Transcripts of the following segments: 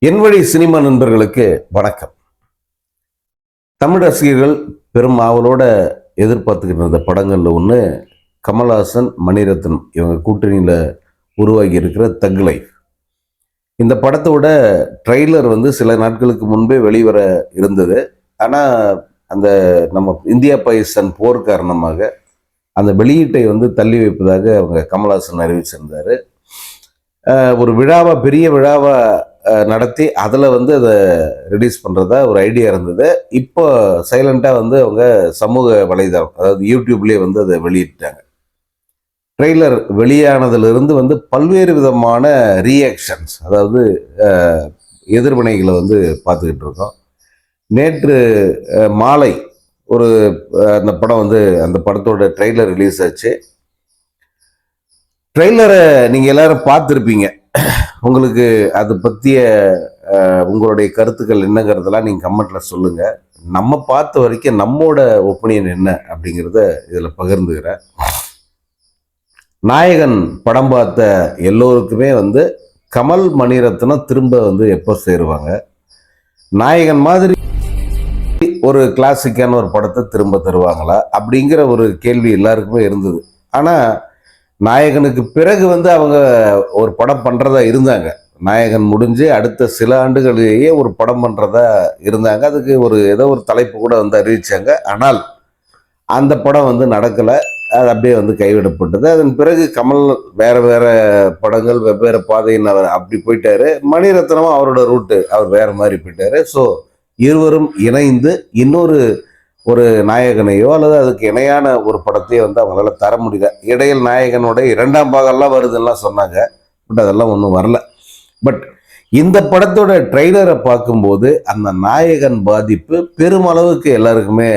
என் வழி சினிமா நண்பர்களுக்கு வணக்கம். தமிழ் ரசிகர்கள் பெரும் ஆவலோட எதிர்பார்த்துக்கிட்டு இருந்த படங்கள்ல ஒன்று கமல்ஹாசன், மணிரத்னம் இவங்க கூட்டணியில் உருவாகி இருக்கிற தக் லைஃப். இந்த படத்தோட ட்ரெய்லர் சில நாட்களுக்கு முன்பே வெளிவர இருந்தது. ஆனால் அந்த நம்ம இந்தியா பாகிஸ்தான் போர் காரணமாக அந்த வெளியீட்டை தள்ளி வைப்பதாக அவங்க கமல்ஹாசன் அறிவிச்சிருந்தாரு. ஒரு விழாவா, பெரிய விழாவா நடத்தி அதில் அதை ரிலீஸ் பண்ணுறதா ஒரு ஐடியா இருந்தது. இப்போ சைலண்ட்டாக அவங்க சமூக வலைதளம், அதாவது யூடியூப்லேயே அதை வெளியிட்டாங்க. ட்ரெய்லர் வெளியானதுலேருந்து பல்வேறு விதமான ரியாக்ஷன்ஸ், அதாவது எதிர்வினைகளை பார்த்துக்கிட்டு இருக்கோம். நேற்று மாலை ஒரு அந்த படம் அந்த படத்தோட ட்ரெய்லர் ரிலீஸ் ஆச்சு. ட்ரெய்லரை நீங்கள் எல்லாரும் பார்த்துருப்பீங்க. உங்களுக்கு அதை பற்றிய உங்களுடைய கருத்துக்கள் என்னங்கிறதெல்லாம் நீங்கள் கமெண்ட்டில் சொல்லுங்கள். நம்ம பார்த்த வரைக்கும் நம்மோட ஒப்பீனியன் என்ன அப்படிங்கிறத இதில் பகிர்ந்துக்கிறேன். நாயகன் படம் பார்த்த எல்லோருக்குமே கமல், மணிரத்னம் திரும்ப எப்போ சேருவாங்க, நாயகன் மாதிரி ஒரு கிளாசிக்கான ஒரு படத்தை திரும்ப தருவாங்களா அப்படிங்கிற ஒரு கேள்வி எல்லாருக்குமே இருந்தது. ஆனால் நாயகனுக்கு பிறகு அவங்க ஒரு படம் பண்ணுறதா இருந்தாங்க. நாயகன் முடிஞ்சு அடுத்த சில ஆண்டுகளிலேயே ஒரு படம் பண்ணுறதா இருந்தாங்க. அதுக்கு ஏதோ ஒரு தலைப்பு கூட அறிவிச்சாங்க. ஆனால் அந்த படம் நடக்கலை. அது அப்படியே கைவிடப்பட்டது. அதன் பிறகு கமல் வேறு வேறு படங்கள், வெவ்வேறு பாதையின் அவர் அப்படி போயிட்டாரு. மணிரத்னமும் அவரோட ரூட்டு அவர் வேறு மாதிரி போயிட்டாரு. ஸோ இருவரும் இணைந்து இன்னொரு ஒரு நாயகனையோ அல்லது அதுக்கு இணையான ஒரு படத்தையோ அவங்களால தர முடியல. இடையில் நாயகனோட 2ஆம் பாகம்லாம் வருதுன்னெலாம் சொன்னாங்க. பட் அதெல்லாம் ஒன்றும் வரல. பட் இந்த படத்தோட ட்ரெய்லரை பார்க்கும்போது அந்த நாயகன் பாதிப்பு பெருமளவுக்கு எல்லாருக்குமே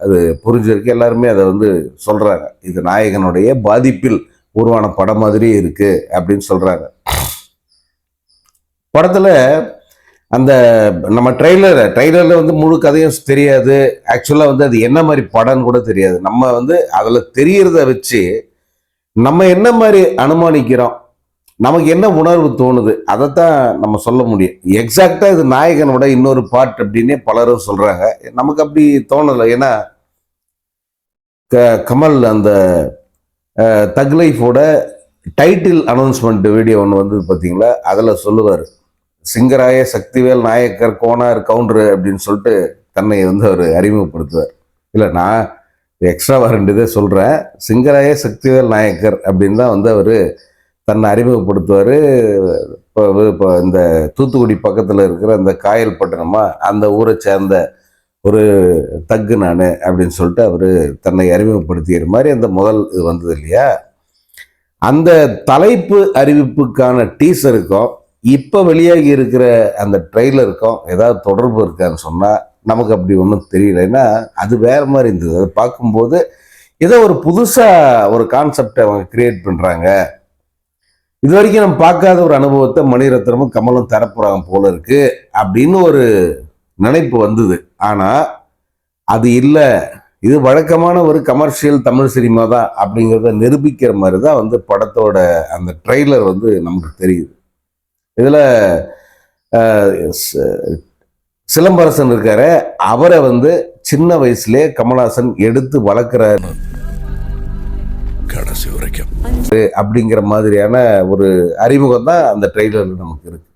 அது புரிஞ்சிருக்கு. எல்லாருமே அதை சொல்கிறாங்க, இது நாயகனுடைய பாதிப்பில் உருவான படம் மாதிரியே இருக்குது அப்படின்னு சொல்கிறாங்க. படத்தில் அந்த நம்ம ட்ரெய்லரில் முழு கதையும் தெரியாது. ஆக்சுவலாக அது என்ன மாதிரி படம்னு கூட தெரியாது. நம்ம அதில் தெரியறத வச்சு நம்ம என்ன மாதிரி அனுமானிக்கிறோம், நமக்கு என்ன உணர்வு தோணுது, அதைத்தான் நம்ம சொல்ல முடியும். எக்ஸாக்டாக இது நாயகனோட இன்னொரு பார்ட் அப்படின்னே பலரும் சொல்கிறாங்க. நமக்கு அப்படி தோணலை. ஏன்னா கமல் அந்த தக் லைஃபோட டைட்டில் அனௌன்ஸ்மெண்ட் வீடியோ ஒன்று பார்த்தீங்களா, அதில் சொல்லுவார், சிங்கராய சக்திவேல் நாயக்கர் கோனார் கவுண்டரு அப்படின்னு சொல்லிட்டு தன்னை அவர் அறிமுகப்படுத்துவார். இல்லை, நான் எக்ஸ்ட்ராவாக 2 இதை சொல்கிறேன். சிங்கராய சக்திவேல் நாயக்கர் அப்படின்னு தான் அவர் தன்னை அறிமுகப்படுத்துவார். இப்போ இந்த தூத்துக்குடி பக்கத்தில் இருக்கிற அந்த காயல் பட்டணமா, அந்த ஊரை சேர்ந்த ஒரு தக்கு நான் அப்படின்னு சொல்லிட்டு அவர் தன்னை அறிமுகப்படுத்திக்கிற மாதிரி அந்த முதல் இது வந்தது இல்லையா. அந்த தலைப்பு அறிவிப்புக்கான டீசருக்கும் இப்போ வெளியாகி இருக்கிற அந்த ட்ரெய்லருக்கும் ஏதாவது தொடர்பு இருக்கான்னு சொன்னால் நமக்கு அப்படி ஒன்றும் தெரியல. ஏன்னா அது வேறு மாதிரி இருந்தது. அதை பார்க்கும்போது ஏதோ ஒரு புதுசாக ஒரு கான்செப்டை அவங்க கிரியேட் பண்ணுறாங்க. இது வரைக்கும் நம்ம பார்க்காத ஒரு அனுபவத்தை மணிரத்னமும் கமலும் தரப்புறாங்க போல இருக்கு அப்படின்னு ஒரு நினைப்பு வந்தது. ஆனால் அது இல்லை, இது வழக்கமான ஒரு கமர்ஷியல் தமிழ் சினிமா தான் அப்படிங்கிறத நிரூபிக்கிற மாதிரி தான் படத்தோட அந்த ட்ரெய்லர் நமக்கு தெரியுது. இதில் சிலம்பரசன் இருக்காரு, அவரை சின்ன வயசுலேயே கமல்ஹாசன் எடுத்து வளர்க்குறாரு கடைசி வரைக்கும் அப்படிங்கிற மாதிரியான ஒரு அறிமுகம் தான் அந்த ட்ரெய்லரில் நமக்கு இருக்கு.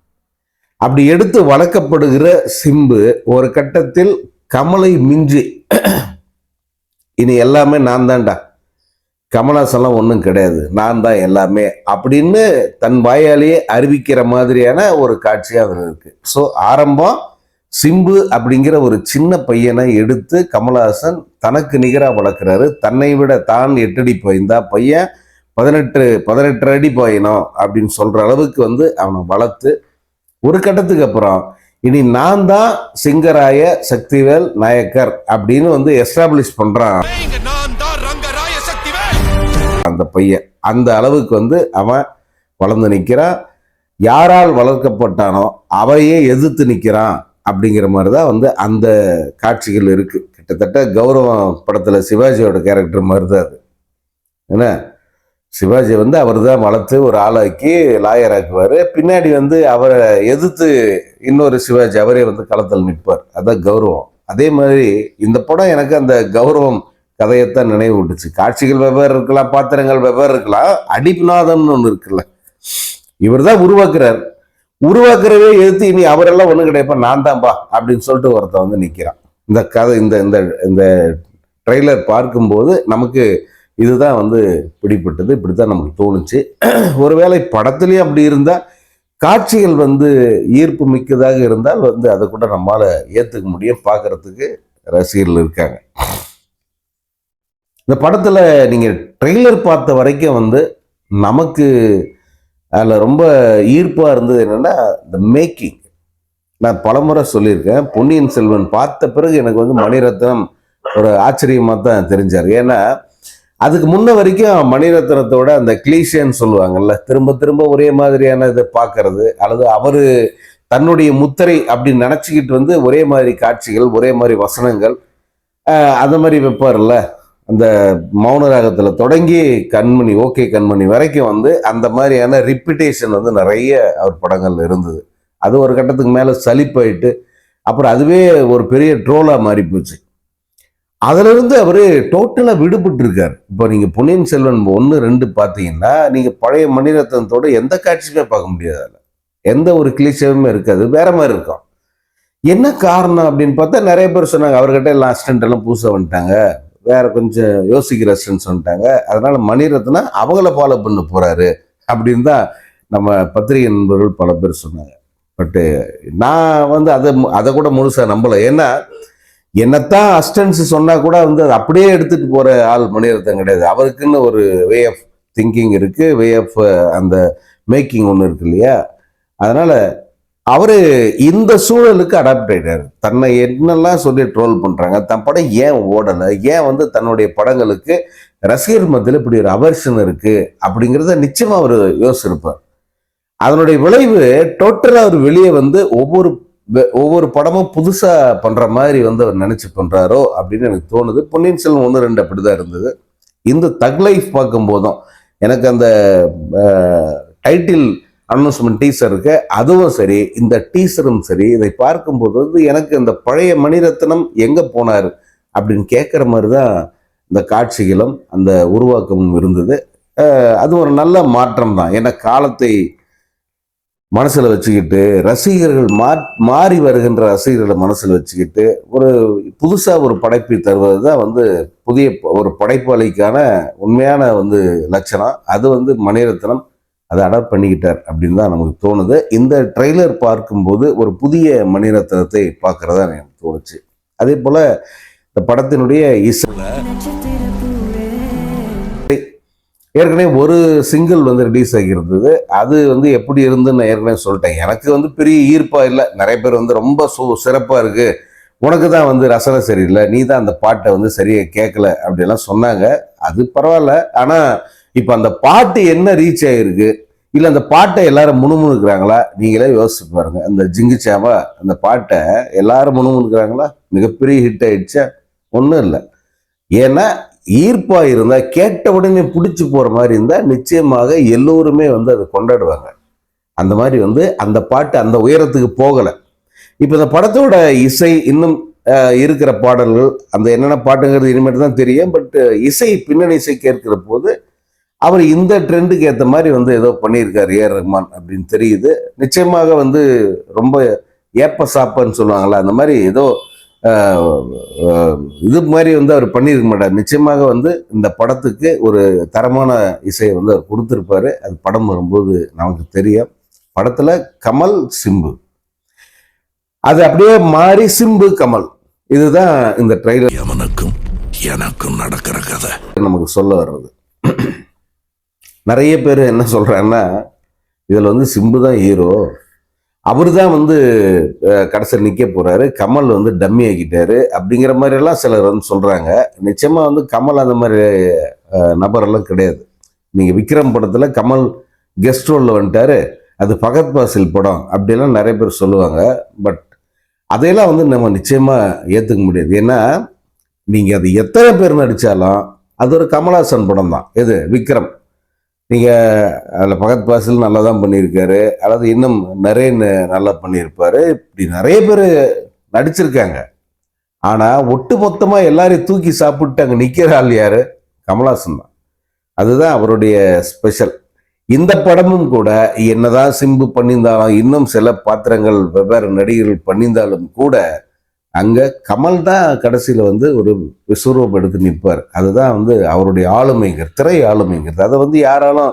அப்படி எடுத்து வளர்க்கப்படுகிற சிம்பு ஒரு கட்டத்தில் கமலை மிஞ்சி இனி எல்லாமே நான் தான்டா, கமல்ஹாசன்லாம் ஒன்றும் கிடையாது, நான் தான் எல்லாமே அப்படின்னு தன் வாயாலேயே அறிவிக்கிற மாதிரியான ஒரு காட்சியாக அதில் இருக்குது. ஸோ ஆரம்பம் சிம்பு அப்படிங்கிற ஒரு சின்ன பையனை எடுத்து கமல்ஹாசன் தனக்கு நிகராக வளர்க்குறாரு. தன்னை விட தான் 8 அடி பாய்ந்தா, பையன் 18 அடி பாயணும் அப்படின்னு சொல்கிற அளவுக்கு அவனை வளர்த்து ஒரு கட்டத்துக்கு அப்புறம் இனி நான் தான் சிங்கராய சக்திவேல் நாயக்கர் அப்படின்னு எஸ்டாப்ளிஷ் பண்ணுறான் அந்த பையன். அந்த அளவுக்கு அவன் வளர்ந்து நிற்கிறான். யாரால் வளர்க்கப்பட்டானோ அவையே எதிர்த்து நிற்கிறான் அப்படிங்கிற மாதிரி தான் அந்த காட்சிகள் இருக்குது. கிட்டத்தட்ட கௌரவம் படத்தில் சிவாஜியோட கேரக்டர் மாதிரி தான் அது. ஏன்னா சிவாஜி வந்து அவர் தான் வளர்த்து ஒரு ஆளாக்கி லாயர் ஆக்குவார். பின்னாடி வந்து அவரை எதிர்த்து இன்னொரு சிவாஜி அவரே வந்து களத்தில் நிற்பார். அதான் கௌரவம். அதே மாதிரி இந்த படம் எனக்கு அந்த கௌரவம் கதையைத்தான் நினைவு விட்டுச்சு. காட்சிகள் வெவ்வேறு இருக்கலாம், பாத்திரங்கள் வெவ்வேறு இருக்கலாம், அடிப்புநாதன் ஒன்று இருக்குல்ல, இவர் தான் உருவாக்குறார். உருவாக்குறவே எதிர்த்து இனி அவரெல்லாம் ஒன்றும் கிடையாப்பா, நான் தான்ப்பா அப்படின்னு சொல்லிட்டு ஒருத்தன் வந்து நிற்கிறான். இந்த கதை இந்த ட்ரெய்லர் பார்க்கும்போது நமக்கு இதுதான் வந்து பிடிப்பட்டது. இப்படித்தான் நமக்கு தோணுச்சு. ஒருவேளை படத்துலேயும் அப்படி இருந்தால், காட்சிகள் வந்து ஈர்ப்பு மிக்கதாக இருந்தால் வந்து அதை கூட நம்மளால ஏற்றுக்க முடியும். பார்க்கறதுக்கு ரசிகர்கள் இருக்காங்க. இந்த படத்தில் நீங்கள் ட்ரெய்லர் பார்த்த வரைக்கும் வந்து நமக்கு அதில் ரொம்ப ஈர்ப்பாக இருந்தது என்னென்னா இந்த மேக்கிங். நான் பலமுறை சொல்லியிருக்கேன், பொன்னியின் செல்வன் பார்த்த பிறகு எனக்கு வந்து மணிரத்னம் ஒரு ஆச்சரியமாக தான் தெரிஞ்சார். ஏன்னா அதுக்கு முன்ன வரைக்கும் மணிரத்னத்தோட அந்த கிளீஷேன்னு சொல்லுவாங்கல்ல, திரும்ப திரும்ப ஒரே மாதிரியான இதை பார்க்கறது, அல்லது அவர் தன்னுடைய முத்திரை அப்படின்னு நினச்சிக்கிட்டு வந்து ஒரே மாதிரி காட்சிகள், ஒரே மாதிரி வசனங்கள், அந்த மாதிரி வைப்பார்ல. அந்த மௌனராகத்தில் தொடங்கி கண்மணி, ஓகே கண்மணி வரைக்கும் வந்து அந்த மாதிரியான ரிப்பிட்டேஷன் வந்து நிறைய அவர் படங்கள் இருந்தது. அது ஒரு கட்டத்துக்கு மேலே சலிப்பாயிட்டு அப்புறம் அதுவே ஒரு பெரிய ட்ரோலாக மாறி போச்சு. அதிலிருந்து அவர் டோட்டலாக விடுபட்டு இருக்கார். இப்போ நீங்கள் பொன்னியின் செல்வன் 1, 2 பார்த்தீங்கன்னா நீங்கள் பழைய மணிரத்னத்தோட எந்த காட்சியுமே பார்க்க முடியாது. அதில் எந்த ஒரு கிளிஷேவுமே இருக்காது, வேற மாதிரி இருக்கும். என்ன காரணம் அப்படின்னு பார்த்தா நிறைய பேர் சொன்னாங்க, அவர்கிட்ட எல்லாம் அசிஸ்டன்ட் எல்லாம் புதுசாக வந்துட்டாங்க, வேற கொஞ்சம் யோசிக்கிற அசிஸ்டன்ட்ஸ் வந்துட்டாங்க, அதனால மணிரத்னா அவங்கள ஃபாலோ பண்ண போறாரு அப்படின்னு தான் நம்ம பத்திரிகை நண்பர்கள் பல பேர் சொன்னாங்க. பட்டு நான் வந்து அதை கூட முழுசாக நம்பலை. ஏன்னா என்னத்தான் அசிஸ்டன்ஸ் சொன்னா கூட வந்து அதை அப்படியே எடுத்துட்டு போற ஆள் மணிரத்னம் கிடையாது. அவருக்குன்னு ஒரு வே ஆஃப் திங்கிங் இருக்கு, வே ஆஃப் அந்த மேக்கிங் ஒன்று இருக்கு இல்லையா. அதனால அவரு இந்த சூழலுக்கு அடாப்ட் ஆயிட்டாரு. தன்னை என்னெல்லாம் சொல்லி ட்ரோல் பண்றாங்க, தன் படம் ஏன் ஓடலை, ஏன் வந்து தன்னுடைய படங்களுக்கு ரசிகர் மத்தியில் இப்படி ஒரு அவர்ஷன் இருக்கு அப்படிங்கிறத நிச்சயமா அவர் யோசிச்சிருப்பார். அதனுடைய விளைவு டோட்டலா அவர் வெளியே வந்து ஒவ்வொரு படமும் புதுசா பண்ற மாதிரி வந்து அவர் நினைச்சு பண்றாரோ அப்படின்னு எனக்கு தோணுது. பொன்னியின் செல்வன் 1, 2 அப்படிதான் இருந்தது. இந்த தக் லைஃப் பார்க்கும் போதும் எனக்கு அந்த டைட்டில் அனௌன்ஸ்மெண்ட் டீசர் இருக்கு, அதுவும் சரி, இந்த டீசரும் சரி, இதை பார்க்கும்போது வந்து எனக்கு இந்த பழைய மணிரத்னம் எங்க போனார் அப்படின்னு கேட்குற மாதிரி தான் இந்த காட்சிகளும் அந்த உருவாக்கமும் இருந்தது. அது ஒரு நல்ல மாற்றம் தான். ஏன்னா காலத்தை மனசில் வச்சுக்கிட்டு ரசிகர்கள் மாறி வருகின்ற ரசிகர்களை மனசில் வச்சுக்கிட்டு ஒரு புதுசாக ஒரு படைப்பை தருவது தான் வந்து புதிய ஒரு படைப்பாளிக்கான உண்மையான வந்து லட்சணம். அது வந்து மணிரத்னம் அதை அடாப்ட் பண்ணிக்கிட்டார் அப்படின்னு தான் நமக்கு தோணுது. இந்த ட்ரெய்லர் பார்க்கும்போது ஒரு புதிய மணிரத்னத்தை பார்க்கறதா எனக்கு தோணுச்சு. அதே போல் இந்த படத்தினுடைய இசையில் ஏற்கனவே ஒரு சிங்கிள் வந்து ரிலீஸ் ஆகியிருந்தது. அது வந்து எப்படி இருந்துன்னு நான் ஏற்கனவே சொல்லிட்டேன். எனக்கு வந்து பெரிய ஈர்ப்பாக இல்லை. நிறைய பேர் வந்து ரொம்ப சிறப்பாக இருக்குது, உனக்கு தான் வந்து ரசனை சரியில்லை, நீ தான் அந்த பாட்டை வந்து சரியாக கேட்கல அப்படிலாம் சொன்னாங்க. அது பரவாயில்ல. ஆனால் இப்போ அந்த பாட்டு என்ன ரீச் ஆகிருக்கு, இல்லை அந்த பாட்டை எல்லாரும் முணுமுணுக்கிறாங்களா, நீங்களே யோசிச்சு பாருங்க. அந்த ஜிங்குச்சாவா அந்த பாட்டை எல்லாரும் முணுமுணுக்கிறாங்களா, மிகப்பெரிய ஹிட் ஆயிடுச்சா? ஒன்றும் இல்லை. ஏன்னா ஈர்ப்பா இருந்தா, கேட்ட உடனே பிடிச்சி போற மாதிரி இருந்தா நிச்சயமாக எல்லோருமே வந்து அதை கொண்டாடுவாங்க. அந்த மாதிரி வந்து அந்த பாட்டு அந்த உயரத்துக்கு போகலை. இப்போ இந்த படத்தோட இசை இன்னும் இருக்கிற பாடல்கள் அந்த என்னென்ன பாட்டுங்கிறது இனிமேட்டு தான் தெரியும். பட் இசை, பின்னணி இசை கேட்கிற போது அவர் இந்த ட்ரெண்டுக்கு ஏற்ற மாதிரி வந்து ஏதோ பண்ணியிருக்காரு ஏஆர் ரஹ்மான் அப்படின்னு தெரியுது. நிச்சயமாக வந்து ரொம்ப ஏப்ப சாப்பன்னு சொல்லுவாங்களா, அந்த மாதிரி ஏதோ இது மாதிரி வந்து அவர் பண்ணியிருக்க மாட்டார். நிச்சயமாக வந்து இந்த படத்துக்கு ஒரு தரமான இசையை வந்து அவர் கொடுத்துருப்பாரு. அது படம் வரும்போது நமக்கு தெரியும். படத்துல கமல், சிம்பு, அது அப்படியே மாறி சிம்பு, கமல், இதுதான் இந்த ட்ரெய்லர் எனக்கும் நடக்கிற கதை நமக்கு சொல்ல வர்றது. நிறைய பேர் என்ன சொல்றாங்கன்னா, இதுல வந்து சிம்பு தான் ஹீரோ, அவர் தான் வந்து கடைசியில் நிற்க போறாரு, கமல் வந்து டம்மி ஆக்கிட்டாரு அப்படிங்கிற மாதிரி எல்லாம் சிலர் வந்து சொல்றாங்க. நிச்சயமா வந்து கமல் அந்த மாதிரி நபரெல்லாம் கிடையாது. நீங்க விக்ரம் படத்துல கமல் கெஸ்ட் ரோல்ல வந்துட்டாரு, அது ஃபகத் ஃபாசில் படம் அப்படிலாம் நிறைய பேர் சொல்லுவாங்க. பட் அதையெல்லாம் வந்து நம்ம நிச்சயமா ஏற்றுக்க முடியாது. ஏன்னா நீங்க அது எத்தனை பேர் நடிச்சாலும் அது ஒரு கமல்ஹாசன் படம் தான். எது விக்ரம், நீங்கள் அதில் பகத் பாசில் நல்லா தான் பண்ணியிருக்காரு, அதாவது இன்னும் நரேன் நல்லா பண்ணியிருப்பாரு. இப்படி நிறைய பேர் நடிச்சிருக்காங்க. ஆனால் ஒட்டு மொத்தமாக எல்லாரையும் தூக்கி சாப்பிட்டு அங்கே நிற்கிற ஆள் யார்? கமல்ஹாசன் தான். அதுதான் அவருடைய ஸ்பெஷல். இந்த படமும் கூட என்னதான் சிம்பு பண்ணியிருந்தாலும், இன்னும் சில பாத்திரங்கள் வெவ்வேறு நடிகர்கள் பண்ணியிருந்தாலும் கூட அங்கே கமல் தான் கடைசியில் வந்து ஒரு விஸ்வரூபம் எடுத்து நிற்பார். அதுதான் வந்து அவருடைய ஆளுமைங்கிறது, திரை ஆளுமைங்கிறது. அதை வந்து யாராலும்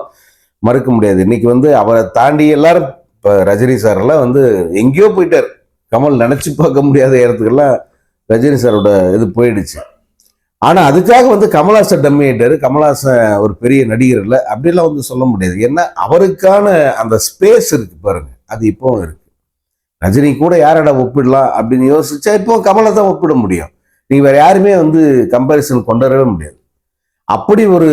மறுக்க முடியாது. இன்னைக்கு வந்து அவரை தாண்டி எல்லாரும் இப்போ ரஜினி சாரெல்லாம் வந்து எங்கேயோ போயிட்டார். கமல் நினச்சி பார்க்க முடியாத இடத்துக்கெல்லாம் ரஜினி சாரோட இது போயிடுச்சு. ஆனால் அதுக்காக வந்து கமல்ஹாசன் டம்மி ஆயிட்டாரு, கமல்ஹாசன் ஒரு பெரிய நடிகர் இல்லை அப்படிலாம் வந்து சொல்ல முடியாது. ஏன்னா அவருக்கான அந்த ஸ்பேஸ் இருக்கு பாருங்க, அது இப்போவும் இருக்கு. ரஜினி கூட யாரோட ஒப்பிடலாம் அப்படின்னு யோசிச்சா இப்போ கமலை தான் ஒப்பிட முடியும். நீங்க வேற யாருமே வந்து கம்பேரிசன் கொண்டு வரவே முடியாது. அப்படி ஒரு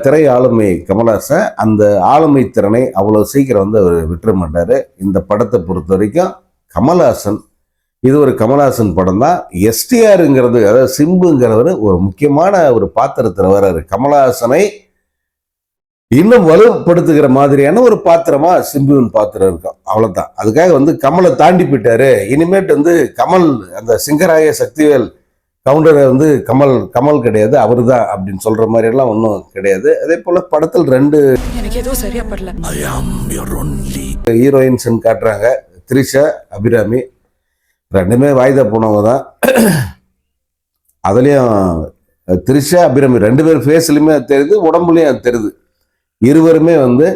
திரை ஆளுமை கமல்ஹாசன். அந்த ஆளுமை திறனை அவ்வளவு சீக்கிரம் வந்து அவர் விட்டுற மாட்டாரு. இந்த படத்தை பொறுத்த வரைக்கும் கமல்ஹாசன், இது ஒரு கமல்ஹாசன் படம் தான். எஸ்டிஆருங்கிறது, அதாவது சிம்புங்கிறவர் ஒரு முக்கியமான ஒரு பாத்திரத்தில் வர்றாரு. கமல்ஹாசனை இன்னும் வலுப்படுத்துகிற மாதிரியான ஒரு பாத்திரமா சிம்புவின் பாத்திரம் இருக்கும், அவ்வளவுதான். அதுக்காக வந்து கமலை தாண்டி போயிட்டாரு. இனிமேட்டு வந்து கமல், அந்த சிங்கராய சக்திவேல் கவுண்டரை வந்து கமல் கிடையாது, அவரு தான் அப்படின்னு சொல்ற மாதிரி எல்லாம் ஒன்றும் கிடையாது. அதே போல படத்தில் 2 ஹீரோயின்ஸ் காட்டுறாங்க, த்ரிஷா, அபிராமி. 2மே வாய்தா போனவங்க தான். அதுலயும் த்ரிஷா, அபிராமி 2 பேர் ஃபேஸ்லயுமே தெரியுது, உடம்புலயும் அது தெரியுது. இருவருமே வந்து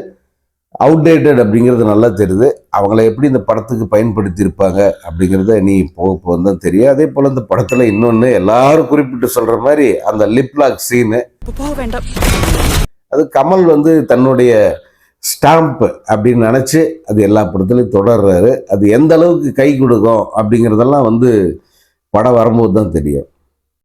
அவுடேட்டட் அப்படிங்கிறது நல்லா தெரியுது. அவங்கள எப்படி இந்த படத்துக்கு பயன்படுத்தி இருப்பாங்க அப்படிங்கிறத நீ போக தான் தெரியும். அதே போல இந்த படத்துல இன்னொன்னு எல்லாரும் குறிப்பிட்டு சொல்ற மாதிரி அந்த லிப்லாக் சீனு, அது கமல் வந்து தன்னுடைய ஸ்டாம்ப் அப்படின்னு நினைச்சு அது எல்லா படத்துலையும் தொடர்றாரு. அது எந்த அளவுக்கு கை கொடுக்கும் அப்படிங்கிறதெல்லாம் வந்து படம் வரும்போது தான் தெரியும்.